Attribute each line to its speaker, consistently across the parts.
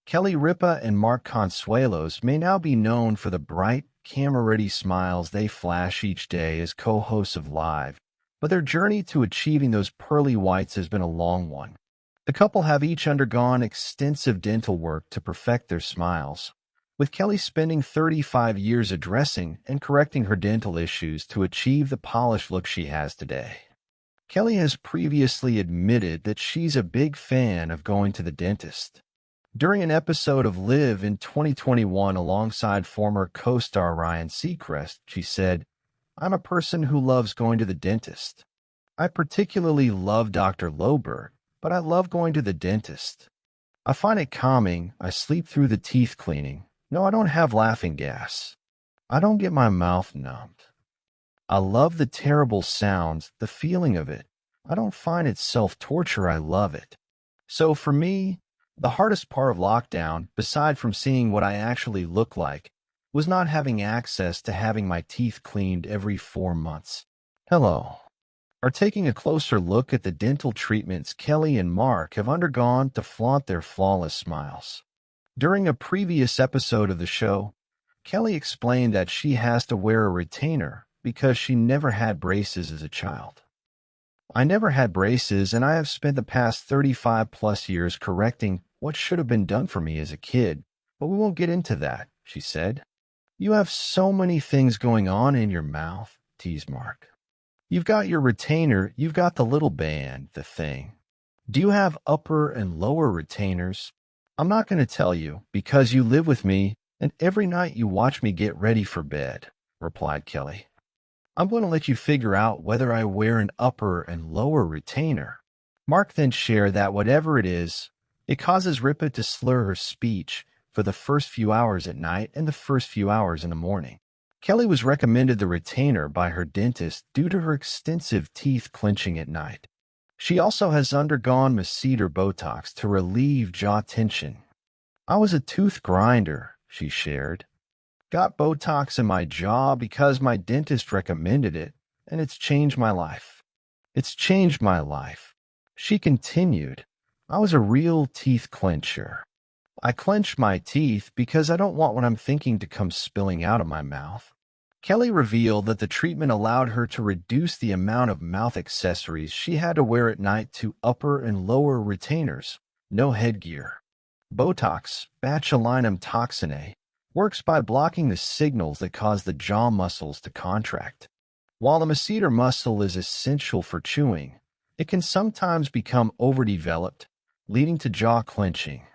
Speaker 1: Kelly Ripa and Mark Consuelos may now be known for the bright, camera-ready smiles they flash each day as co-hosts of Live, but their journey to achieving those pearly whites has been a long one. The couple have each undergone extensive dental work to perfect their smiles, with Kelly spending 35 years addressing and correcting her dental issues to achieve the polished look she has today. Kelly has previously admitted that she's a big fan of going to the dentist. During an episode of Live in 2021 alongside former co-star Ryan Seacrest, she said, "I'm a person who loves going to the dentist. I particularly love Dr. Loberg, but I love going to the dentist. I find it calming. I sleep through the teeth cleaning. No, I don't have laughing gas. I don't get my mouth numbed. I love the terrible sounds, the feeling of it. I don't find it self-torture. I love it. So for me, the hardest part of lockdown, beside from seeing what I actually look like, was not having access to having my teeth cleaned every 4 months." Hello. Are taking a closer look at the dental treatments Kelly and Mark have undergone to flaunt their flawless smiles. During a previous episode of the show, Kelly explained that she has to wear a retainer because she never had braces as a child. "I never had braces, and I have spent the past 35 plus years correcting what should have been done for me as a kid, but we won't get into that," she said. "You have so many things going on in your mouth," teased Mark. "You've got your retainer, you've got the little band, the thing. Do you have upper and lower retainers? I'm not going to tell you, because you live with me, and every night you watch me get ready for bed," replied Kelly. "I'm going to let you figure out whether I wear an upper and lower retainer." Mark then shared that whatever it is, it causes Ripa to slur her speech for the first few hours at night and the first few hours in the morning. Kelly was recommended the retainer by her dentist due to her extensive teeth clenching at night. She also has undergone masseter Botox to relieve jaw tension. "I was a tooth grinder," she shared. "Got Botox in my jaw because my dentist recommended it, and it's changed my life. It's changed my life." She continued, "I was a real teeth clencher. I clench my teeth because I don't want what I'm thinking to come spilling out of my mouth." Kelly revealed that the treatment allowed her to reduce the amount of mouth accessories she had to wear at night to upper and lower retainers, no headgear. Botox, botulinum toxin A, works by blocking the signals that cause the jaw muscles to contract. While the masseter muscle is essential for chewing, it can sometimes become overdeveloped, leading to jaw clenching.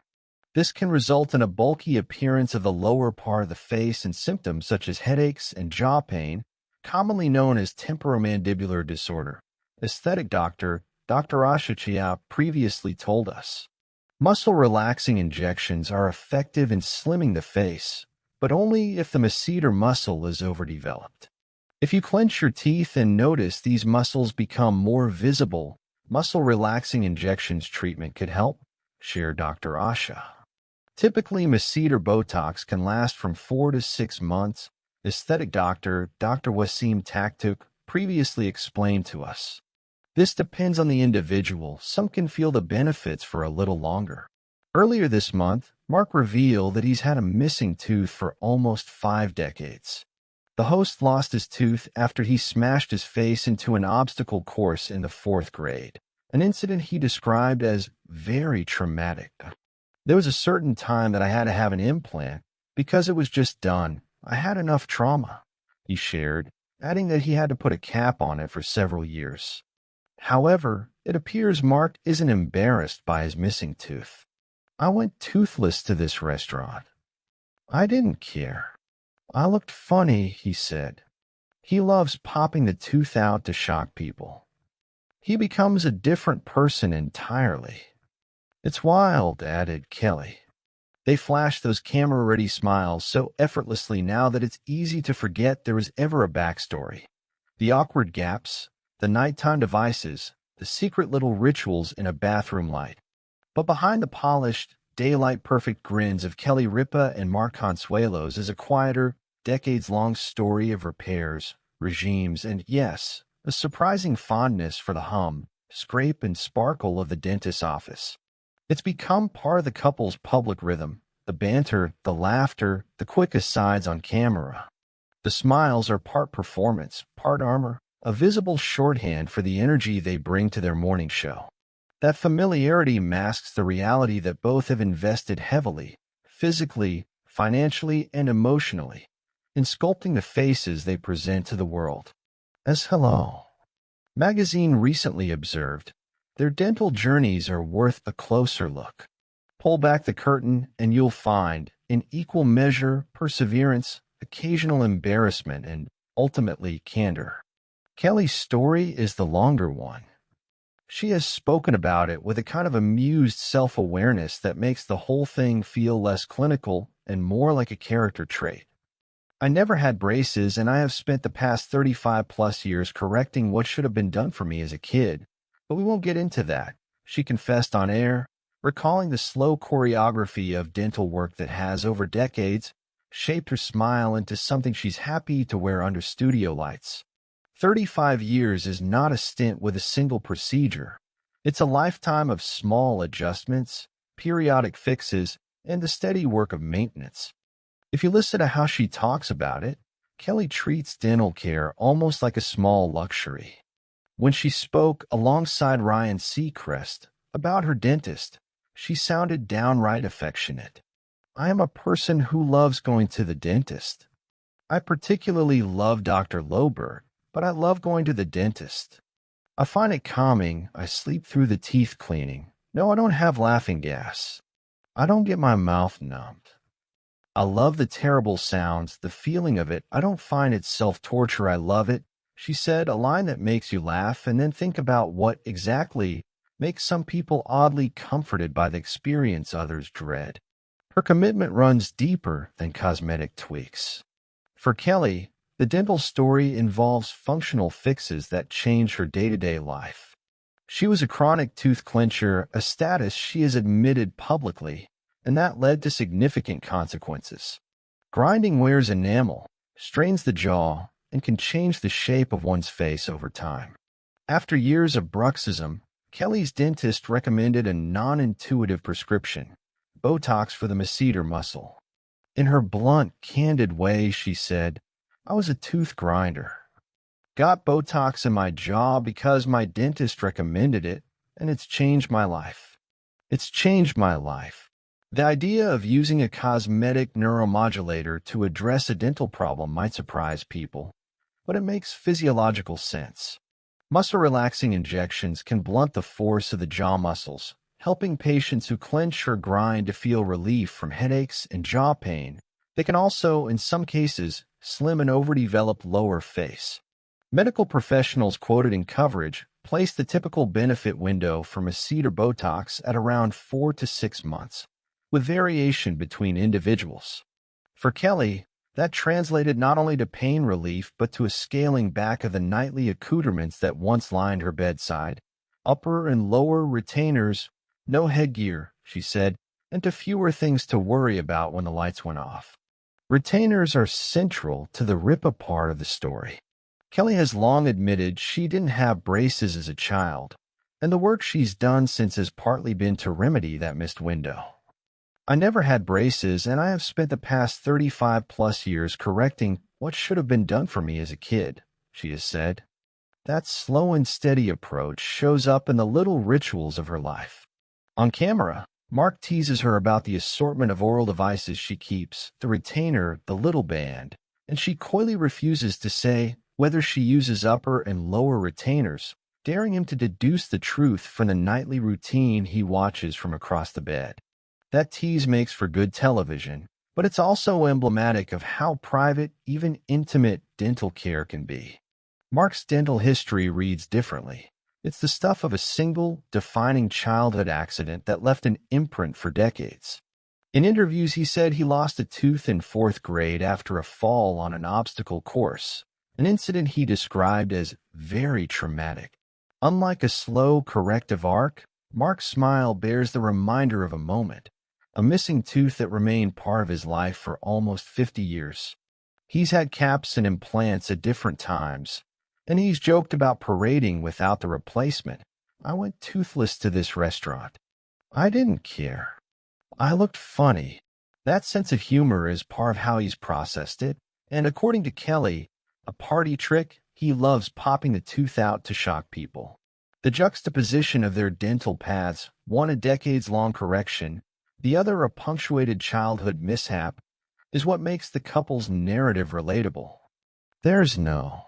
Speaker 1: This can result in a bulky appearance of the lower part of the face and symptoms such as headaches and jaw pain, commonly known as temporomandibular disorder. Aesthetic doctor Dr. Asha Chia previously told us. Muscle-relaxing injections are effective in slimming the face, but only if the masseter muscle is overdeveloped. If you clench your teeth and notice these muscles become more visible, muscle-relaxing injections treatment could help, shared Dr. Asha. Typically, masseter Botox can last from 4 to 6 months, aesthetic doctor Dr. Wasim Taktuk previously explained to us. This depends on the individual. Some can feel the benefits for a little longer. Earlier this month, Mark revealed that he's had a missing tooth for almost 5 decades. The host lost his tooth after he smashed his face into an obstacle course in the 4th grade, an incident he described as very traumatic. "There was a certain time that I had to have an implant because it was just done. I had enough trauma," he shared, adding that he had to put a cap on it for several years. However, it appears Mark isn't embarrassed by his missing tooth. "I went toothless to this restaurant. I didn't care. I looked funny," he said. He loves popping the tooth out to shock people. He becomes a different person entirely. "It's wild," added Kelly. They flash those camera-ready smiles so effortlessly now that it's easy to forget there was ever a backstory. The awkward gaps, the nighttime devices, the secret little rituals in a bathroom light. But behind the polished, daylight-perfect grins of Kelly Ripa and Mark Consuelos is a quieter, decades-long story of repairs, regimes, and, yes, a surprising fondness for the hum, scrape, and sparkle of the dentist's office. It's become part of the couple's public rhythm, the banter, the laughter, the quick asides on camera. The smiles are part performance, part armor, a visible shorthand for the energy they bring to their morning show. That familiarity masks the reality that both have invested heavily, physically, financially, and emotionally, in sculpting the faces they present to the world. As Hello Magazine recently observed, their dental journeys are worth a closer look. Pull back the curtain and you'll find, in equal measure, perseverance, occasional embarrassment, and ultimately candor. Kelly's story is the longer one. She has spoken about it with a kind of amused self-awareness that makes the whole thing feel less clinical and more like a character trait. I never had braces, and I have spent the past 35 plus years correcting what should have been done for me as a kid. But we won't get into that, she confessed on air, recalling the slow choreography of dental work that has, over decades, shaped her smile into something she's happy to wear under studio lights. 35 years is not a stint with a single procedure. It's a lifetime of small adjustments, periodic fixes, and the steady work of maintenance. If you listen to how she talks about it, Kelly treats dental care almost like a small luxury. When she spoke alongside Ryan Seacrest about her dentist, she sounded downright affectionate. I am a person who loves going to the dentist. I particularly love Dr. Loberg, but I love going to the dentist. I find it calming. I sleep through the teeth cleaning. No, I don't have laughing gas. I don't get my mouth numbed. I love the terrible sounds, the feeling of it. I don't find it self-torture. I love it, she said, a line that makes you laugh and then think about what exactly makes some people oddly comforted by the experience others dread. Her commitment runs deeper than cosmetic tweaks. For Kelly, the dental story involves functional fixes that change her day-to-day life. She was a chronic tooth clencher, a status she has admitted publicly, and that led to significant consequences. Grinding wears enamel, strains the jaw, and can change the shape of one's face over time. After years of bruxism, Kelly's dentist recommended a non-intuitive prescription, Botox for the masseter muscle. In her blunt, candid way, she said, I was a tooth grinder. Got Botox in my jaw because my dentist recommended it, and it's changed my life. It's changed my life. The idea of using a cosmetic neuromodulator to address a dental problem might surprise people, but it makes physiological sense. Muscle-relaxing injections can blunt the force of the jaw muscles, helping patients who clench or grind to feel relief from headaches and jaw pain. They can also, in some cases, slim an overdeveloped lower face. Medical professionals quoted in coverage place the typical benefit window for masseter Botox at around 4 to 6 months, with variation between individuals. For Kelly, that translated not only to pain relief but to a scaling back of the nightly accoutrements that once lined her bedside. Upper and lower retainers, no headgear, she said, and to fewer things to worry about when the lights went off. Retainers are central to the Ripa part of the story. Kelly has long admitted she didn't have braces as a child, and the work she's done since has partly been to remedy that missed window. I never had braces, and I have spent the past 35 plus years correcting what should have been done for me as a kid, she has said. That slow and steady approach shows up in the little rituals of her life. On camera, Mark teases her about the assortment of oral devices she keeps, the retainer, the little band, and she coyly refuses to say whether she uses upper and lower retainers, daring him to deduce the truth from the nightly routine he watches from across the bed. That tease makes for good television, but it's also emblematic of how private, even intimate, dental care can be. Mark's dental history reads differently. It's the stuff of a single, defining childhood accident that left an imprint for decades. In interviews, he said he lost a tooth in 4th grade after a fall on an obstacle course, an incident he described as very traumatic. Unlike a slow, corrective arc, Mark's smile bears the reminder of a moment, a missing tooth that remained part of his life for almost 50 years. He's had caps and implants at different times, and he's joked about parading without the replacement. I went toothless to this restaurant. I didn't care. I looked funny. That sense of humor is part of how he's processed it, and according to Kelly, a party trick, he loves popping the tooth out to shock people. The juxtaposition of their dental paths, one a decades-long correction, the other a punctuated childhood mishap, is what makes the couple's narrative relatable. There's no